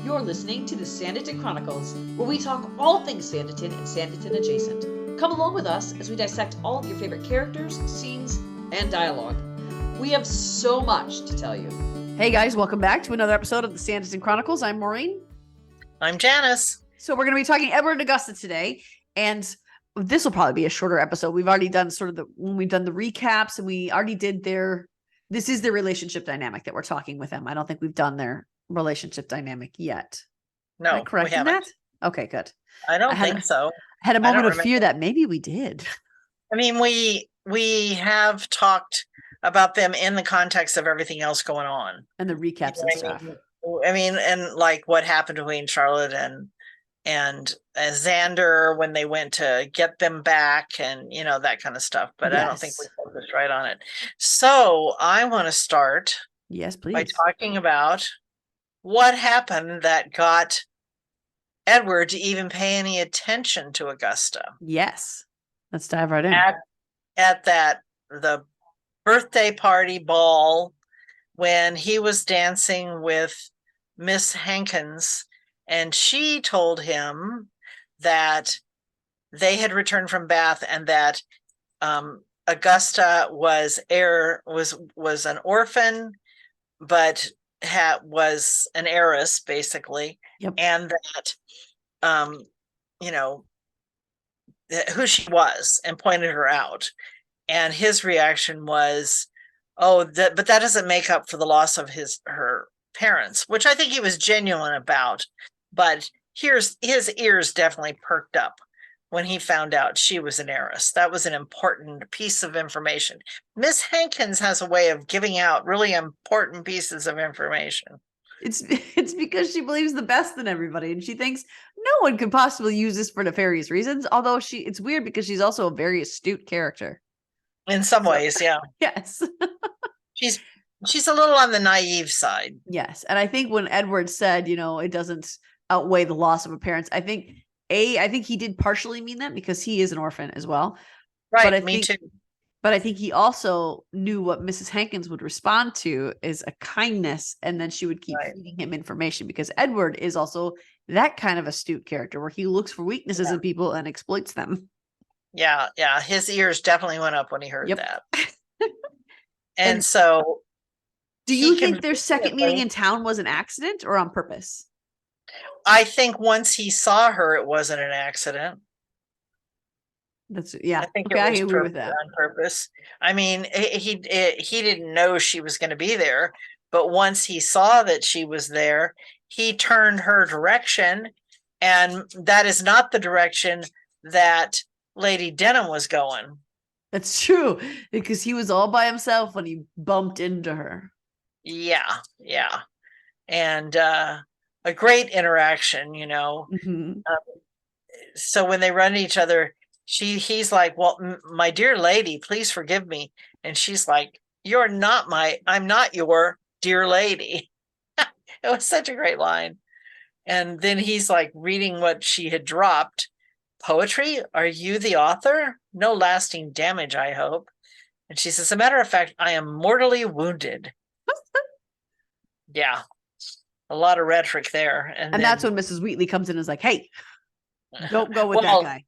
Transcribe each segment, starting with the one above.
You're listening to the Sanditon Chronicles, where we talk all things Sanditon and Sanditon adjacent. Come along with us as we dissect all of your favorite characters, scenes, and dialogue. We have so much to tell you. Hey guys, welcome back to another episode of the Sanditon Chronicles. I'm Maureen. I'm Janice. So we're going to be talking Edward and Augusta today, and this will probably be a shorter episode. We've already done when we've done the recaps, and we already did this is their relationship dynamic that we're talking with them. I don't think we've done their relationship dynamic yet. No, am I correct in that? Okay, good. I don't think so. I had a moment of fear that maybe we did. I mean, we have talked about them in the context of everything else going on. And the recaps and stuff. I mean, and like what happened between Charlotte and Xander when they went to get them back and, you know, that kind of stuff. But yes. I don't think we focused right on it. So I want to start by talking about what happened that got Edward to even pay any attention to Augusta. Yes. Let's dive right in. At the birthday party ball when he was dancing with Miss Hankins, and she told him that they had returned from Bath and that Augusta was an orphan, but was an heiress basically. Yep. And that you know who she was, and pointed her out. And his reaction was, but that doesn't make up for the loss of her parents, which I think he was genuine about. But his ears definitely perked up when he found out she was an heiress. That was an important piece of information. Miss Hankins has a way of giving out really important pieces of information. It's because she believes the best in everybody, and she thinks no one could possibly use this for nefarious reasons. Although it's weird because she's also a very astute character. In some ways, yeah. Yes. She's a little on the naive side. Yes. And I think when Edward said, it doesn't outweigh the loss of a parents, I think he did partially mean that because he is an orphan as well. Right, me too. But I think he also knew what Mrs. Hankins would respond to is a kindness, and then she would keep feeding him information, because Edward is also that kind of astute character where he looks for weaknesses in people and exploits them. Yeah. His ears definitely went up when he heard that. and so... Do you think their second meeting in town was an accident or on purpose? I think once he saw her, it wasn't an accident. I think I agree with that. On purpose. I mean, he didn't know she was going to be there, but once he saw that she was there, he turned her direction, and that is not the direction that Lady Denham was going. That's true, because he was all by himself when he bumped into her. Yeah. And a great interaction, Mm-hmm. So when they run into each other, he's like, well, my dear lady, please forgive me. And she's like, I'm not your dear lady. It was such a great line. And then he's like reading what she had dropped. Poetry? Are you the author? No lasting damage, I hope. And she says, as a matter of fact, I am mortally wounded. Yeah. A lot of rhetoric there. And then, that's when Mrs. Wheatley comes in and is like, hey, don't go with that guy.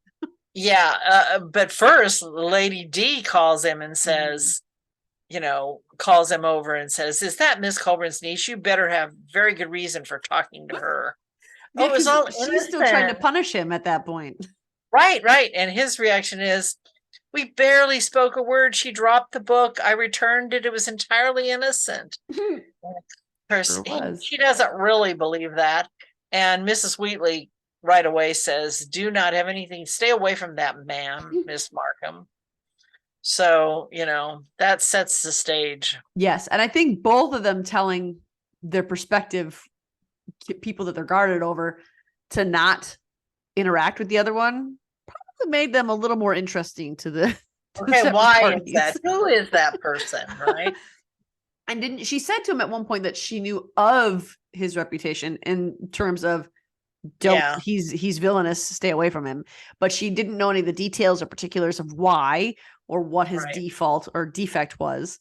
Yeah, but first, Lady D calls him and says, calls him over and says, is that Miss Colburn's niece? You better have very good reason for talking to her. Yeah, it was all she's still trying to punish him at that point. Right. And his reaction is, we barely spoke a word. She dropped the book. I returned it. It was entirely innocent. She doesn't really believe that. And Mrs. Wheatley right away says, do not have anything, stay away from that man, Miss Markham. So, that sets the stage. Yes. And I think both of them telling their prospective people that they're guarded over to not interact with the other one probably made them a little more interesting to the why parties. Is that? Who is that person, right? And she said to him at one point that she knew of his reputation in terms of he's villainous, stay away from him. But she didn't know any of the details or particulars of why or what his default or defect was.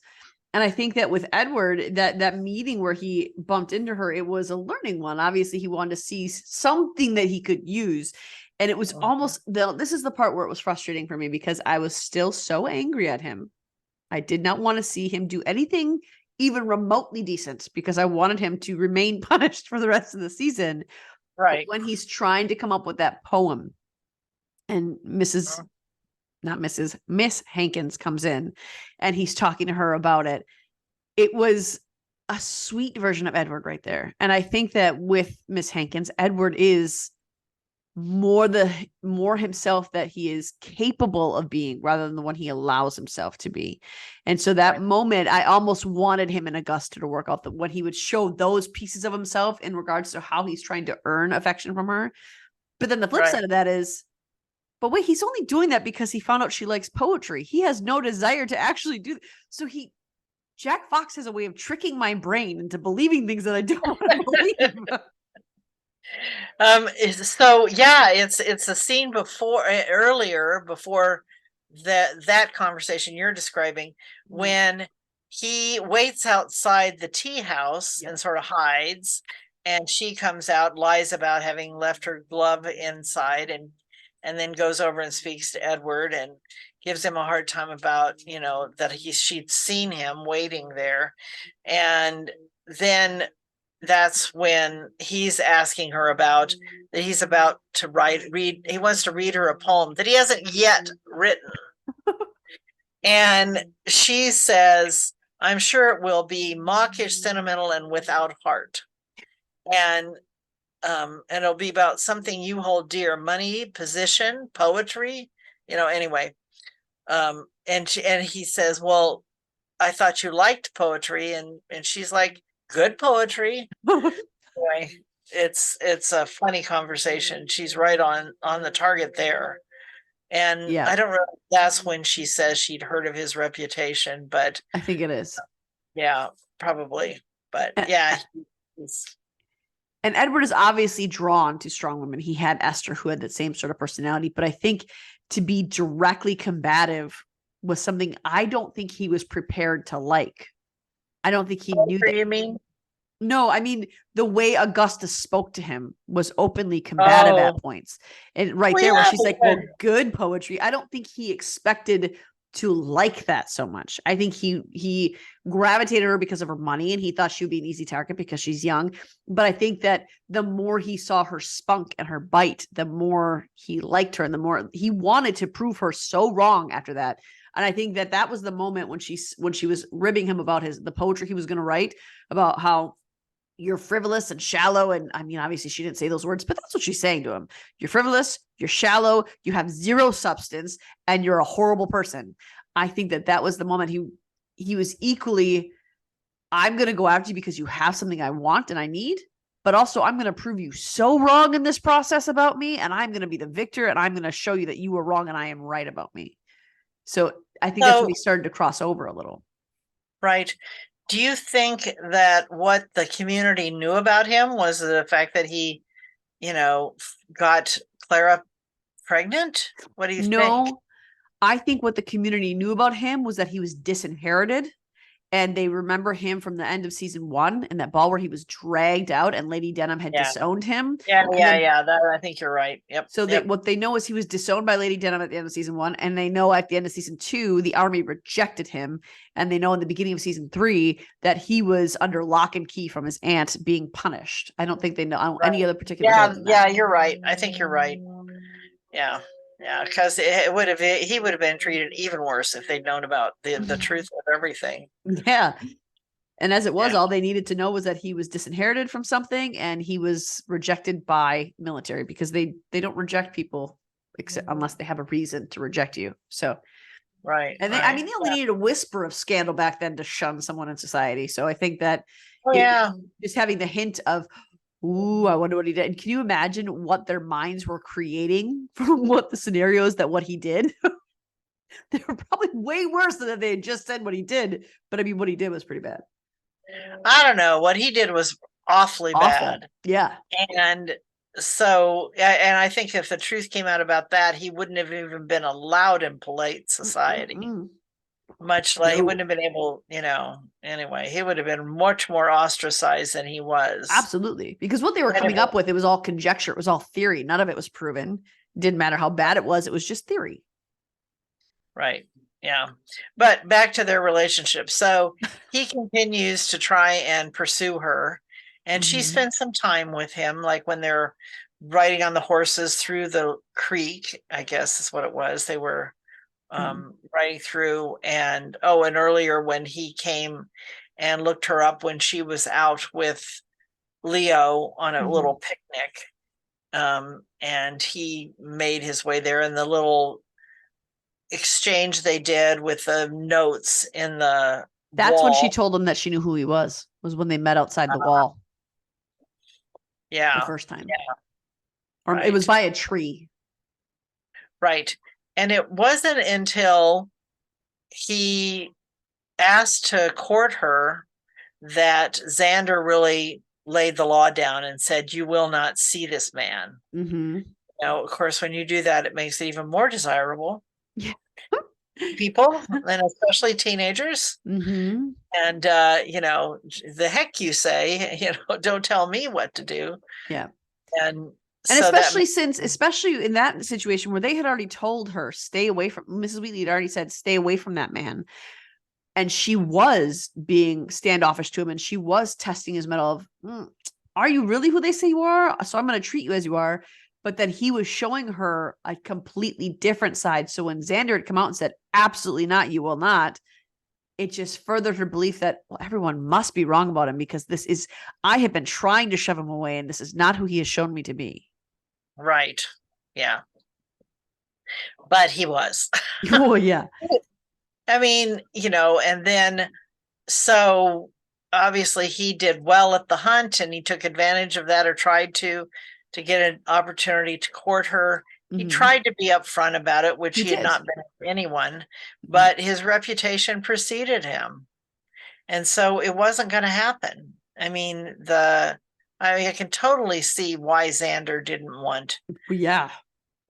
And I think that with Edward, that meeting where he bumped into her, it was a learning one. Obviously, he wanted to see something that he could use. And it was almost, this is the part where it was frustrating for me because I was still so angry at him. I did not want to see him do anything even remotely decent because I wanted him to remain punished for the rest of the season. Right. But when he's trying to come up with that poem and Miss Hankins comes in and he's talking to her about it, it was a sweet version of Edward right there. And I think that with Miss Hankins, Edward is more himself that he is capable of being rather than the one he allows himself to be. And so that moment, I almost wanted him in Augusta to work out when he would show those pieces of himself in regards to how he's trying to earn affection from her. But then the flip side of that is, but wait, he's only doing that because he found out she likes poetry. He has no desire to actually do. So Jack Fox has a way of tricking my brain into believing things that I don't want to believe. So yeah, it's a scene earlier before that conversation you're describing, when he waits outside the tea house and sort of hides, and she comes out, lies about having left her glove inside, and then goes over and speaks to Edward and gives him a hard time about, that she'd seen him waiting there. And then that's when he's asking her about that he's about to read. He wants to read her a poem that he hasn't yet written. And she says, I'm sure it will be mawkish, sentimental, and wwithout heart. And it'll be about something you hold dear, money, position, poetry, anyway. And he says, well, I thought you liked poetry. And she's like, good poetry. Anyway, it's a funny conversation. She's right on the target there. And I don't know if that's when she says she'd heard of his reputation, but I think it is. Yeah, probably. But yeah. And Edward is obviously drawn to strong women. He had Esther, who had that same sort of personality. But I think to be directly combative was something I don't think he was prepared to like. I don't think he knew that. You mean? No, I mean, the way Augusta spoke to him was openly combative at points. And where she's like, well, good poetry. I don't think he expected to like that so much. I think he gravitated her because of her money and he thought she would be an easy target because she's young. But I think that the more he saw her spunk and her bite, the more he liked her and the more he wanted to prove her so wrong after that. And I think that was the moment when she was ribbing him about the poetry he was going to write, about how you're frivolous and shallow. And I mean, obviously she didn't say those words, but that's what she's saying to him. You're frivolous, you're shallow, you have zero substance, and you're a horrible person. I think that was the moment he was equally, I'm going to go after you because you have something I want and I need, but also I'm going to prove you so wrong in this process about me. And I'm going to be the victor and I'm going to show you that you were wrong and I am right about me. So I think that's when we started to cross over a little. Right. Do you think that what the community knew about him was the fact that he, got Clara pregnant? What do you think? No, I think what the community knew about him was that he was disinherited. And they remember him from the end of season 1 in that ball where he was dragged out and Lady Denham had disowned him. Yeah. I think you're right. Yep. So what they know is he was disowned by Lady Denham at the end of season 1. And they know at the end of season 2, the army rejected him. And they know in the beginning of season 3 that he was under lock and key from his aunt being punished. I don't think they know any other particular. Yeah, you're right. I think you're right. Yeah. Yeah, because he would have been treated even worse if they'd known about the truth of everything. Yeah. And as it was, all they needed to know was that he was disinherited from something and he was rejected by military, because they don't reject people except unless they have a reason to reject you. So right. And they only needed a whisper of scandal back then to shun someone in society. So I think that just having the hint of, ooh, I wonder what he did. And can you imagine what their minds were creating from what he did? They were probably way worse than if they had just said what he did. But I mean, what he did was pretty bad. I don't know. What he did was awfully bad. Yeah. And so, and I think if the truth came out about that, he wouldn't have even been allowed in polite society. much like he No. wouldn't have been able, anyway, he would have been much more ostracized than he was. Absolutely. Because what they were coming up with, it was all conjecture. It was all theory. None of it was proven. Didn't matter how bad it was. It was just theory. Right. Yeah. But back to their relationship. So he continues to try and pursue her, and she spends some time with him, like when they're riding on the horses through the creek, I guess is what it was. They were riding through, and earlier when he came and looked her up when she was out with Leo on a little picnic, and he made his way there, and the little exchange they did with the notes in the That's wall. when she told him that she knew who he was when they met outside the wall. Yeah. The first time. Yeah. Or Right. it was by a tree. Right. And it wasn't until he asked to court her that Xander really laid the law down and said, "You will not see this man." Now, of course, when you do that, it makes it even more desirable. Yeah. People, and especially teenagers. And, the heck you say, don't tell me what to do. Yeah. And so especially in that situation where they had already told her, stay away from, Mrs. Wheatley had already said, stay away from that man. And she was being standoffish to him, and she was testing his mettle of, are you really who they say you are? So I'm going to treat you as you are. But then he was showing her a completely different side. So when Xander had come out and said, absolutely not, you will not, it just furthered her belief that, well, everyone must be wrong about him, because I have been trying to shove him away, and this is not who he has shown me to be. Right. Yeah. But he was. Oh, yeah. I mean, and then, so obviously he did well at the hunt, and he took advantage of that, or tried to get an opportunity to court her. He tried to be upfront about it, which he had not been with anyone, but his reputation preceded him. And so it wasn't going to happen. I mean, I can totally see why Xander didn't want. Yeah.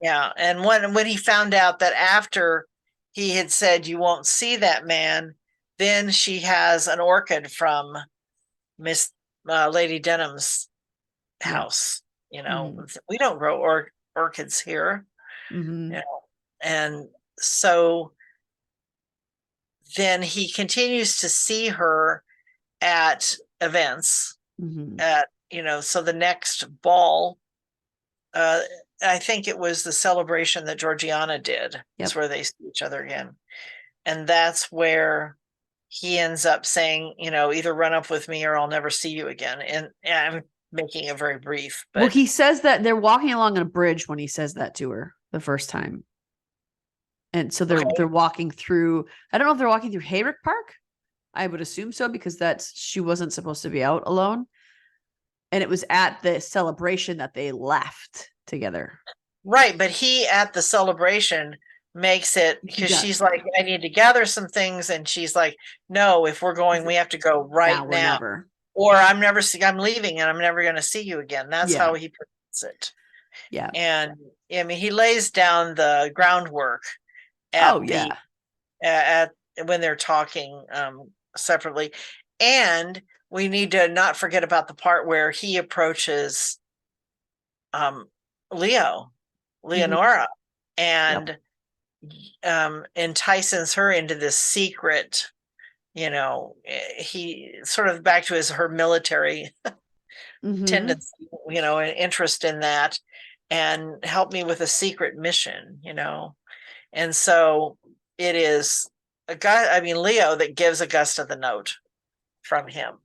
Yeah. And when he found out that after he had said, "You won't see that man," then she has an orchid from Miss Lady Denham's house. We don't grow orchids here. And so then he continues to see her at events so the next ball, I think it was the celebration that Georgiana did. That's where they see each other again. And that's where he ends up saying, either run up with me or I'll never see you again. And I'm making it very brief. But, well, he says that they're walking along a bridge when he says that to her the first time. And so they're walking through, I don't know if they're walking through Hayrick Park. I would assume so, because she wasn't supposed to be out alone. And it was at the celebration that they left together. Right. But he, at the celebration, makes it, because she's like, I need to gather some things. And she's like, no, if we're going, we have to go right now. Or I'm leaving and I'm never going to see you again. That's how he presents it. Yeah. And I mean, he lays down the groundwork when they're talking separately. And we need to not forget about the part where he approaches Leonora, and entices her into this secret, he sort of back to her military tendency, and interest in that, and help me with a secret mission, and so it is Leo that gives Augusta the note from him.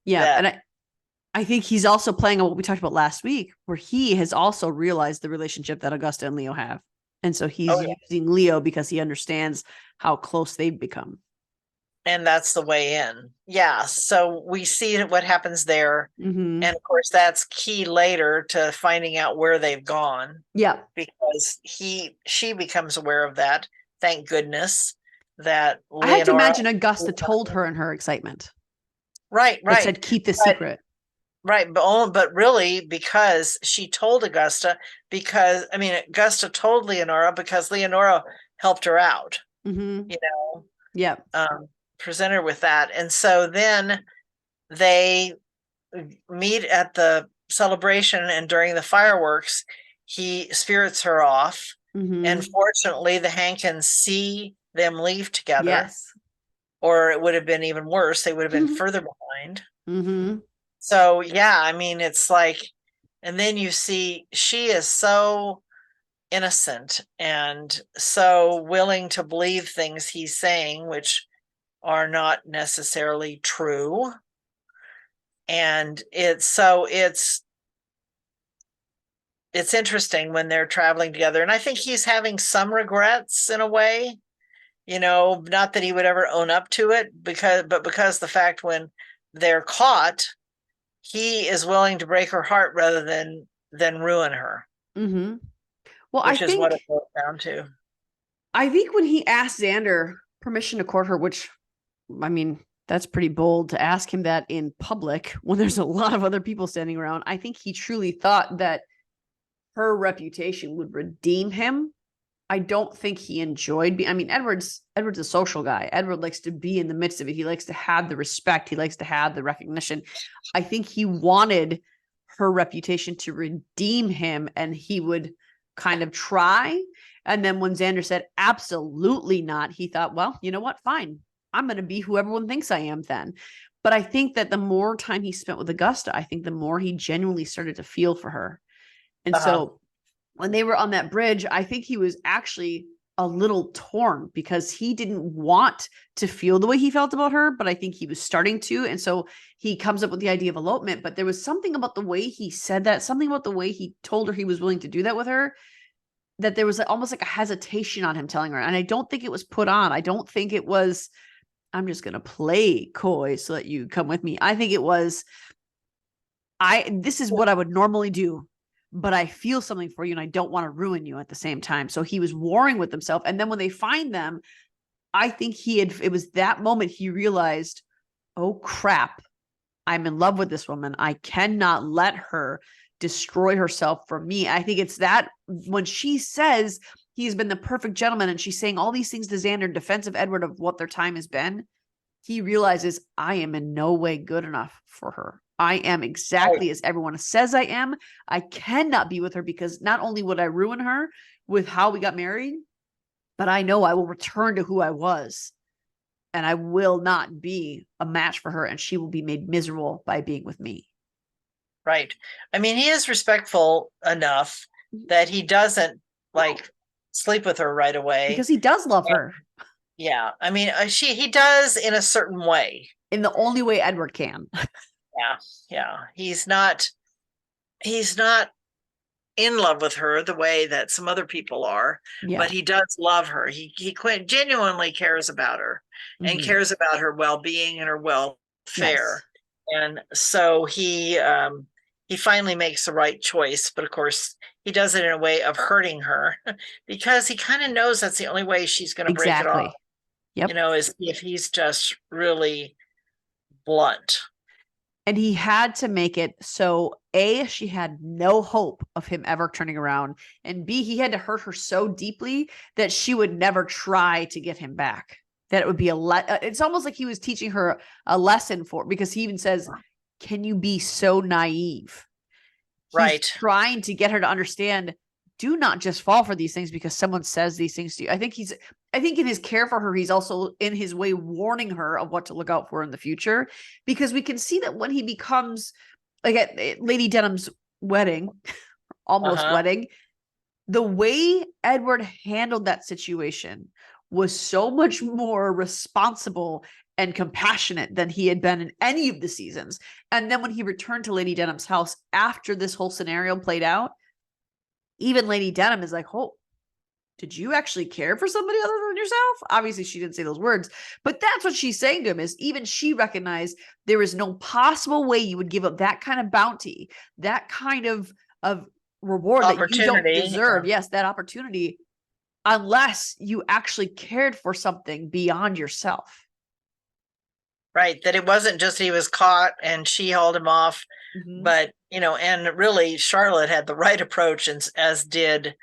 Yeah. And I think he's also playing on what we talked about last week, where he has also realized the relationship that Augusta and Leo have. And so he's using Leo because he understands how close they've become. And that's the way in. Yeah. So we see what happens there. And of course, that's key later to finding out where they've gone. Yeah. Because she becomes aware of that. Thank goodness that I had to imagine Augusta told her in her excitement. Right. It said, keep this secret. Right. But really, because she told Augusta, Augusta told Leonora because Leonora helped her out, Yeah. Present her with that. And so then they meet at the celebration, and during the fireworks, he spirits her off. Mm-hmm. And fortunately, the Hankins see them leave together. Yes. Or it would have been even worse. They would have been further behind. Mm-hmm. So, yeah, I mean, it's like, and then you see she is so innocent and so willing to believe things he's saying, which are not necessarily true. And it's interesting when they're traveling together. And I think he's having some regrets in a way, not that he would ever own up to it, because the fact when they're caught, he is willing to break her heart rather than ruin her. Mm-hmm. Well, which is what it boils down to. I think when he asked Xander permission to court her, which, I mean, that's pretty bold to ask him that in public when there's a lot of other people standing around. I think he truly thought that her reputation would redeem him. I don't think he enjoyed Edward's a social guy. Edward likes to be in the midst of it. He likes to have the respect. He likes to have the recognition. I think he wanted her reputation to redeem him, and he would kind of try. And then when Xander said absolutely not, he thought, well, you know what? Fine. I'm going to be who everyone thinks I am then. But I think that the more time he spent with Augusta, I think the more he genuinely started to feel for her. And so when they were on that bridge, I think he was actually a little torn because he didn't want to feel the way he felt about her, but I think he was starting to. And so he comes up with the idea of elopement, but there was something about the way he said that, something about the way he told her he was willing to do that with her, that there was almost like a hesitation on him telling her. And I don't think it was put on. I don't think it was, I'm just going to play coy so that you come with me. I think it was, this is what I would normally do, but I feel something for you and I don't want to ruin you at the same time. So he was warring with himself. And then when they find them, I think it was that moment he realized, oh crap, I'm in love with this woman. I cannot let her destroy herself for me. I think it's that when she says he's been the perfect gentleman and she's saying all these things to Xander in defense of Edward of what their time has been, he realizes I am in no way good enough for her. I am exactly as everyone says I am. I cannot be with her because not only would I ruin her with how we got married, but I know I will return to who I was and I will not be a match for her and she will be made miserable by being with me. Right. I mean, he is respectful enough that he doesn't sleep with her right away. Because he does love her. Yeah. I mean, he does in a certain way. In the only way Edward can. Yeah. He's not in love with her the way that some other people are, but he does love her. He genuinely cares about her and cares about her well-being and her welfare. Yes. And so he finally makes the right choice, but of course he does it in a way of hurting her because he kind of knows that's the only way she's going to break it off. Yep. Is if he's just really blunt. And he had to make it so A, she had no hope of him ever turning around, and B, he had to hurt her so deeply that she would never try to get him back. That it would be it's almost like he was teaching her a lesson because he even says, can you be so naive? He's trying to get her to understand, do not just fall for these things because someone says these things to you. I think in his care for her, he's also in his way warning her of what to look out for in the future, because we can see that when he becomes like at Lady Denham's wedding, almost wedding, the way Edward handled that situation was so much more responsible and compassionate than he had been in any of the seasons. And then when he returned to Lady Denham's house after this whole scenario played out, even Lady Denham is like, oh, did you actually care for somebody other than yourself? Obviously, she didn't say those words, but that's what she's saying to him, is even she recognized there is no possible way you would give up that kind of bounty, that kind of reward that you don't deserve. Yes, that opportunity, unless you actually cared for something beyond yourself. Right. That it wasn't just he was caught and she held him off, but, and really Charlotte had the right approach, as did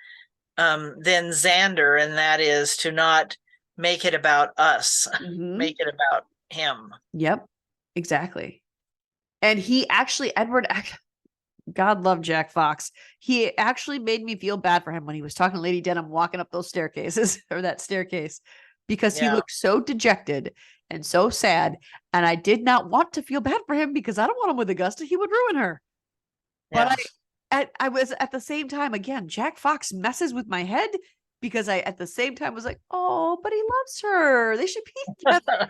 then Xander, and that is to not make it about us, Mhm. make it about him. Yep, exactly. And he actually, God love Jack Fox. He actually made me feel bad for him when he was talking to Lady Denham walking up those staircases or that staircase, because he Yeah. looked so dejected and so sad. And I did not want to feel bad for him because I don't want him with Augusta. He would ruin her. Yeah. But I was at the same time, again, Jack Fox messes with my head because I at the same time was like, oh, but he loves her. They should be together.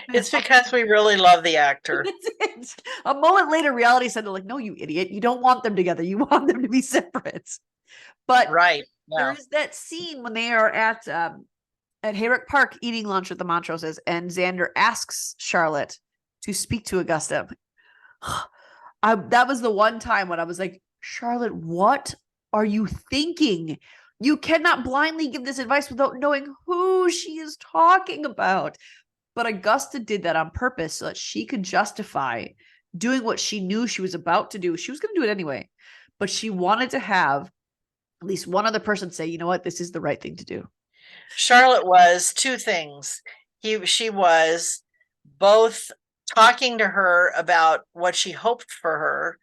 It's because we really love the actor. That's it. A moment later, reality said, like, no, you idiot. You don't want them together. You want them to be separate. But Right. there Yeah. is that scene when they are at Hayrick Park eating lunch with the Montroses, and Xander asks Charlotte to speak to Augusta. That was the one time when I was like, Charlotte, what are you thinking? You cannot blindly give this advice without knowing who she is talking about. But Augusta did that on purpose so that she could justify doing what she knew she was about to do. She was going to do it anyway, but she wanted to have at least one other person say, you know what, this is the right thing to do. Charlotte was two things. She was both talking to her about what she hoped for her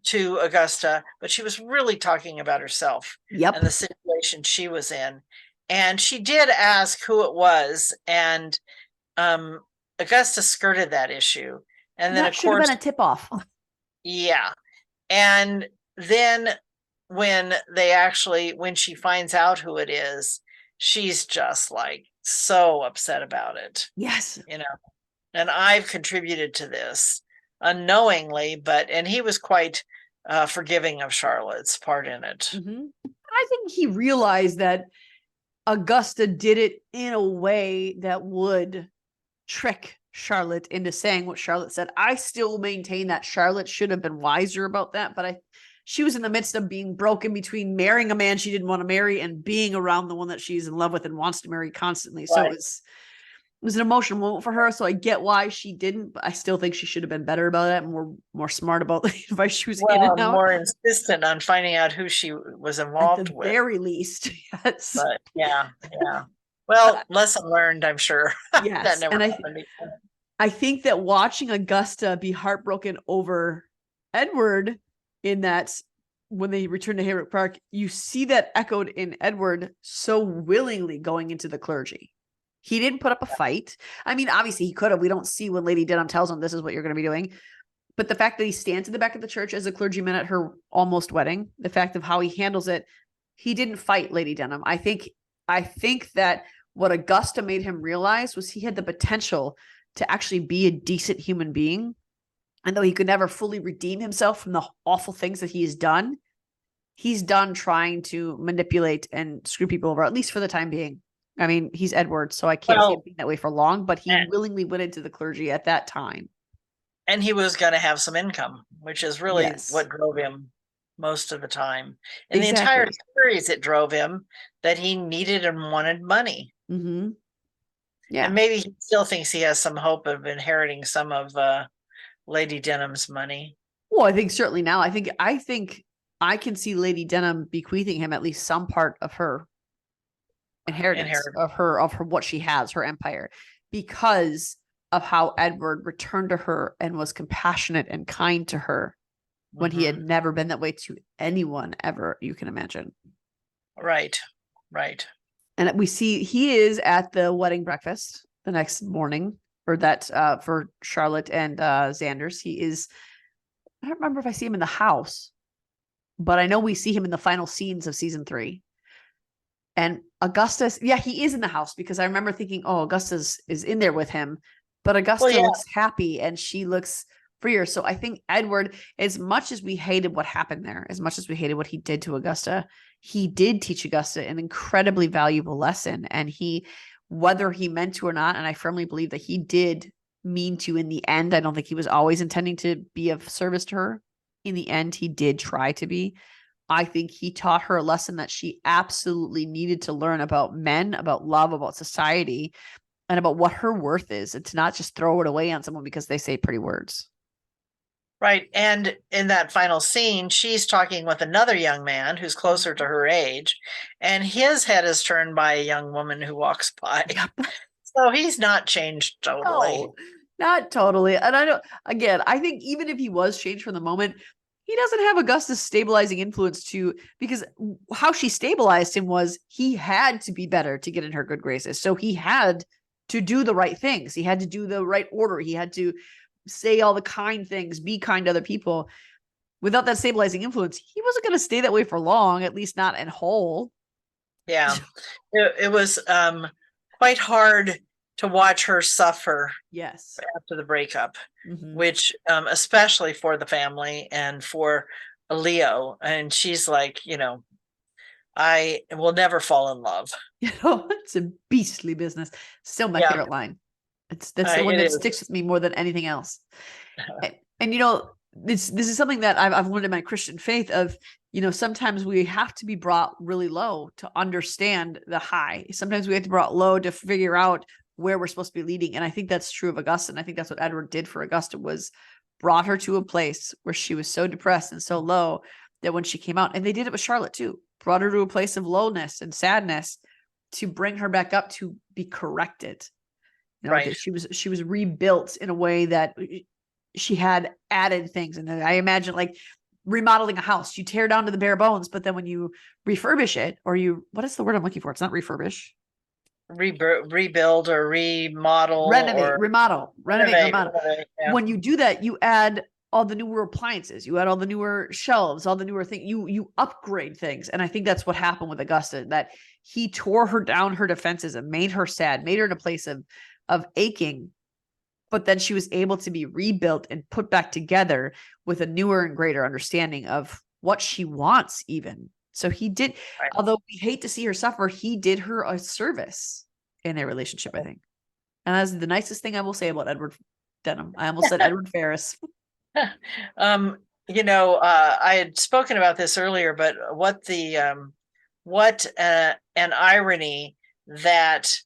to Augusta, but she was really talking about herself Yep. and the situation she was in. And she did ask who it was, and Augusta skirted that issue. And then that of should have course, been a tip off. yeah. And then when she finds out who it is, she's just like so upset about it, Yes. you know. And I've contributed to this unknowingly, and he was quite forgiving of Charlotte's part in it. Mm-hmm. I think he realized that Augusta did it in a way that would trick Charlotte into saying what Charlotte said. I still maintain that Charlotte should have been wiser about that, but she was in the midst of being broken between marrying a man she didn't want to marry and being around the one that she's in love with and wants to marry constantly. Right. So it was an emotional moment for her. So I get why she didn't, but I still think she should have been better about it, more smart about the advice she was in and out. More insistent on finding out who she was involved with. At the very least, yes. But yeah. Well, lesson learned, I'm sure. Yes. That never and happened. I think that watching Augusta be heartbroken over Edward in that when they return to Hayrick Park, you see that echoed in Edward so willingly going into the clergy. He didn't put up a fight. I mean, obviously he could have. We don't see when Lady Denham tells him this is what you're going to be doing. But the fact that he stands in the back of the church as a clergyman at her almost wedding, the fact of how he handles it, he didn't fight Lady Denham. I think that what Augusta made him realize was he had the potential to actually be a decent human being. And though he could never fully redeem himself from the awful things that he's done trying to manipulate and screw people over, at least for the time being. I mean, he's Edward, so I can't see him being that way for long, but he willingly went into the clergy at that time. And he was going to have some income, which is really what drove him most of the time. In the entire series, it drove him that he needed and wanted money. Mm-hmm. Yeah. And maybe he still thinks he has some hope of inheriting some of Lady Denham's money. Well, I think certainly now. I think I can see Lady Denham bequeathing him at least some part of her inheritance. of her what she has, her empire, because of how Edward returned to her and was compassionate and kind to her when he had never been that way to anyone ever, you can imagine. Right. And we see he is at the wedding breakfast the next morning for that for Charlotte and Xander's. He is, I don't remember if I see him in the house, but I know we see him in the final scenes of season 3. And Augustus, he is in the house, because I remember thinking, oh, Augustus is in there with him, but Augusta looks happy and she looks freer. So I think Edward, as much as we hated what happened there, as much as we hated what he did to Augusta, he did teach Augusta an incredibly valuable lesson. And whether he meant to or not, and I firmly believe that he did mean to in the end. I don't think he was always intending to be of service to her. In the end, he did try to be. I think he taught her a lesson that she absolutely needed to learn about men, about love, about society, and about what her worth is, and to not just throw it away on someone because they say pretty words. Right. And in that final scene, she's talking with another young man who's closer to her age, and his head is turned by a young woman who walks by. Yep. So he's not changed totally. No, not totally. And I don't, again, I think even if he was changed from the moment, he doesn't have Augusta's stabilizing influence because how she stabilized him was he had to be better to get in her good graces. So he had to do the right things. He had to do the right order. He had to say all the kind things, be kind to other people. Without that stabilizing influence, he wasn't going to stay that way for long, at least not in whole. Yeah. It was quite hard to watch her suffer Yes. after the breakup, Mhm. which especially for the family and for Leo. And she's like, I will never fall in love. It's a beastly business. Still my Yeah. favorite line. That's the one It that is. sticks with me more than anything else. And this is something that I've learned in my Christian faith of, sometimes we have to be brought really low to understand the high. Sometimes we have to be brought low to figure out where we're supposed to be leading. And I think that's true of Augusta. And I think that's what Edward did for Augusta, was brought her to a place where she was so depressed and so low that when she came out, and they did it with Charlotte too, brought her to a place of lowness and sadness to bring her back up to be corrected. Right. That she was rebuilt in a way that she had added things. And I imagine like remodeling a house, you tear down to the bare bones, but then when you refurbish it, or what is the word I'm looking for? It's not refurbish. Rebuild or remodel, renovate. Yeah. When you do that, you add all the newer appliances, you add all the newer shelves, all the newer things, you upgrade things. And I think that's what happened with Augusta, that he tore her down her defenses and made her sad, made her in a place of aching. But then she was able to be rebuilt and put back together with a newer and greater understanding of what she wants even. So he did, right. Although we hate to see her suffer, he did her a service in their relationship, I think. And that's the nicest thing I will say about Edward Denham. I almost said Edward Ferris. I had spoken about this earlier, but what an irony that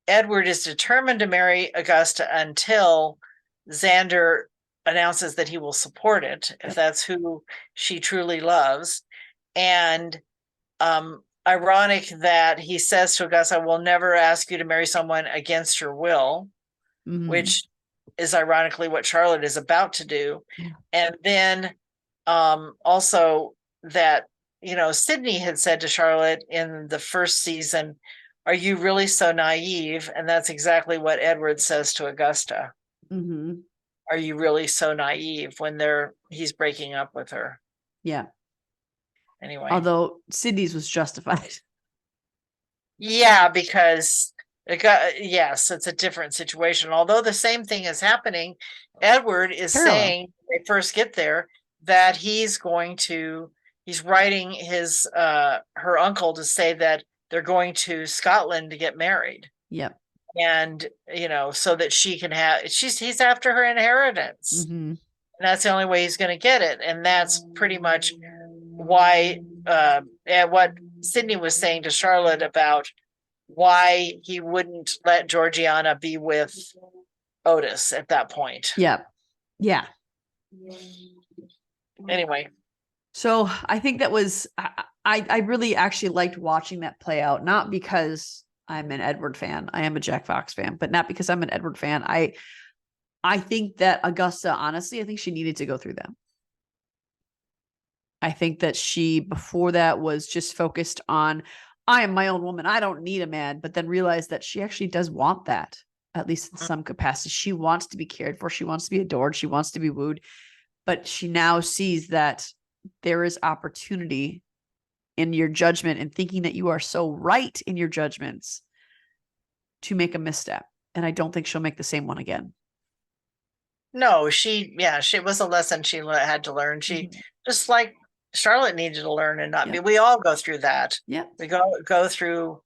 Edward is determined to marry Augusta until Xander announces that he will support it, if that's who she truly loves. And ironic that he says to Augusta, I will never ask you to marry someone against your will, which is ironically what Charlotte is about to do. Yeah. And then also that, Sydney had said to Charlotte in the first season, are you really so naive? And that's exactly what Edward says to Augusta. Mm-hmm. Are you really so naive when he's breaking up with her? Yeah. Anyway. Although Sydney's was justified. Yeah, because yes, it's a different situation. Although the same thing is happening, Edward is saying when they first get there that he's writing his her uncle to say that they're going to Scotland to get married. Yep. And, so that she can he's after her inheritance. Mm-hmm. And that's the only way he's going to get it. And that's pretty much why, what Sydney was saying to Charlotte about why he wouldn't let Georgiana be with Otis at that point. Yep. Yeah. Anyway. So I think that was, I really actually liked watching that play out, not because I'm an Edward fan. I am a Jack Fox fan, but not because I'm an Edward fan. I think that Augusta, honestly, I think she needed to go through them. I think that she, before that, was just focused on, I am my own woman. I don't need a man, but then realized that she actually does want that, at least in some capacity. She wants to be cared for. She wants to be adored. She wants to be wooed, but she now sees that there is opportunity in your judgment and thinking that you are so right in your judgments to make a misstep. And I don't think she'll make the same one again. No, it was a lesson she had to learn. She just like Charlotte needed to learn and not be. We all go through that. Yeah, we go through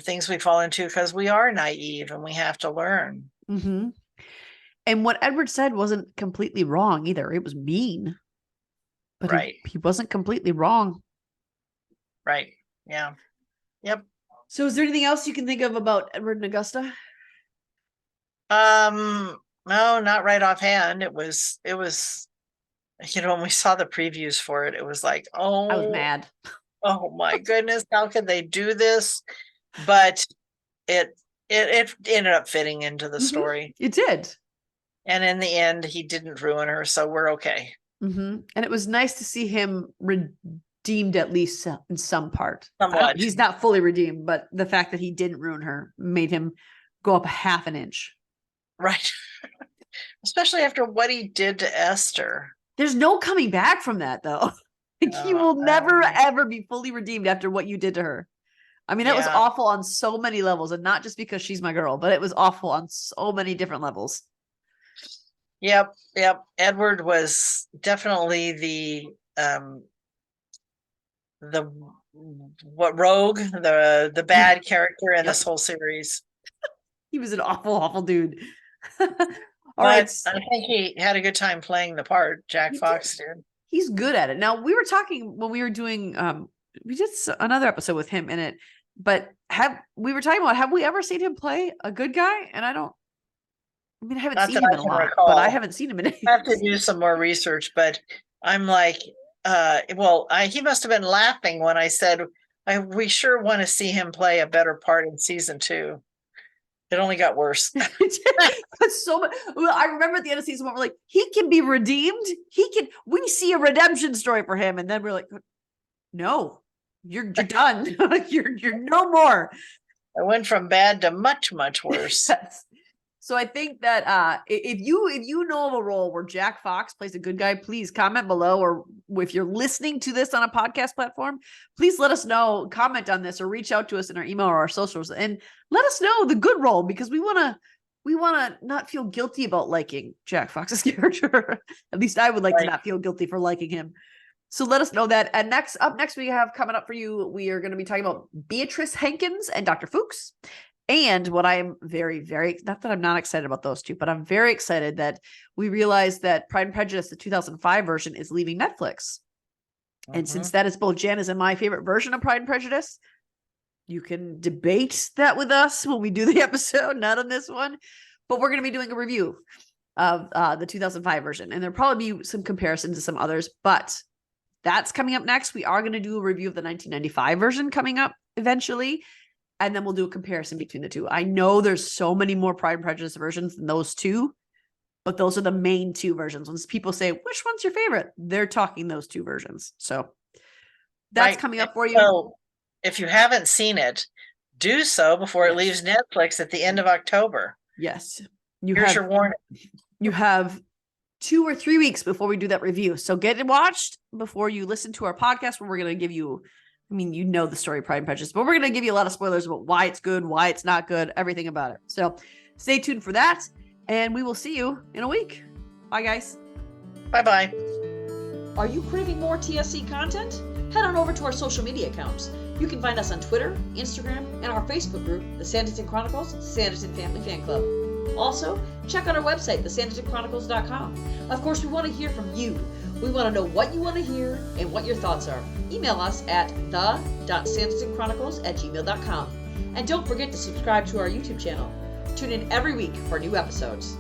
things we fall into because we are naive and we have to learn. Mm-hmm. And what Edward said wasn't completely wrong either. It was mean, but right. He wasn't completely wrong. Right. Yeah. Yep. So, is there anything else you can think of about Edward and Augusta? No, not right offhand. It was when we saw the previews for it, it was like, oh, I was mad. Oh my goodness, how could they do this? But it ended up fitting into the story. It did. And in the end, he didn't ruin her, so we're okay. And it was nice to see him redeemed, at least in some part. Somewhat. He's not fully redeemed, but the fact that he didn't ruin her made him go up half an inch. Right. Especially after what he did to Esther. There's no coming back from that, though. He will never, ever be fully redeemed after what you did to her. I mean, that was awful on so many levels, and not just because she's my girl, but it was awful on so many different levels. Yep. Edward was definitely the rogue, the bad character in this whole series. He was an awful dude. All right. I think he had a good time playing the part. Jack Fox did. He's good at it. Now, we were talking when we were doing we did another episode with him in it, but we were talking about, have we ever seen him play a good guy? And I haven't seen him in a lot, but I haven't seen him in anything. I have to do some more research, but I'm like, he must have been laughing when I said, we sure want to see him play a better part in season 2. It only got worse. So much. Well, I remember at the end of season 1, we're like, he can be redeemed. We see a redemption story for him. And then we're like, no, you're done. you're no more. I went from bad to much, much worse. Yes. So I think that if you know of a role where Jack Fox plays a good guy, please comment below, or if you're listening to this on a podcast platform, please let us know, comment on this, or reach out to us in our email or our socials and let us know the good role, because we want to not feel guilty about liking Jack Fox's character. At least I would like to not feel guilty for liking him. So let us know that. And up next we have coming up for you, we are going to be talking about Beatrice Hankins and Dr. Fuchs. And what I'm very, very, not that I'm not excited about those two, but I'm very excited that we realized that Pride and Prejudice, the 2005 version, is leaving Netflix. And since that is both Janice and my favorite version of Pride and Prejudice, you can debate that with us when we do the episode, not on this one. But we're going to be doing a review of the 2005 version. And there'll probably be some comparisons to some others, but that's coming up next. We are going to do a review of the 1995 version coming up eventually. And then we'll do a comparison between the two. I know there's so many more Pride and Prejudice versions than those two, but those are the main two versions. When people say, which one's your favorite? They're talking those two versions. So that's coming up for you. So if you haven't seen it, do so before it leaves Netflix at the end of October. Yes. Here's your warning. You have 2 or 3 weeks before we do that review. So get it watched before you listen to our podcast, where we're going to give you, the story of Pride and Prejudice, but we're going to give you a lot of spoilers about why it's good, why it's not good, everything about it. So stay tuned for that, and we will see you in a week. Bye, guys. Bye-bye. Are you craving more TSC content? Head on over to our social media accounts. You can find us on Twitter, Instagram, and our Facebook group, the Sanditon Chronicles, Sanditon Family Fan Club. Also, check out our website, the.sanditon.chronicles.com. Of course, we want to hear from you. We want to know what you want to hear and what your thoughts are. Email us at the.sanditonchronicles@gmail.com. And don't forget to subscribe to our YouTube channel. Tune in every week for new episodes.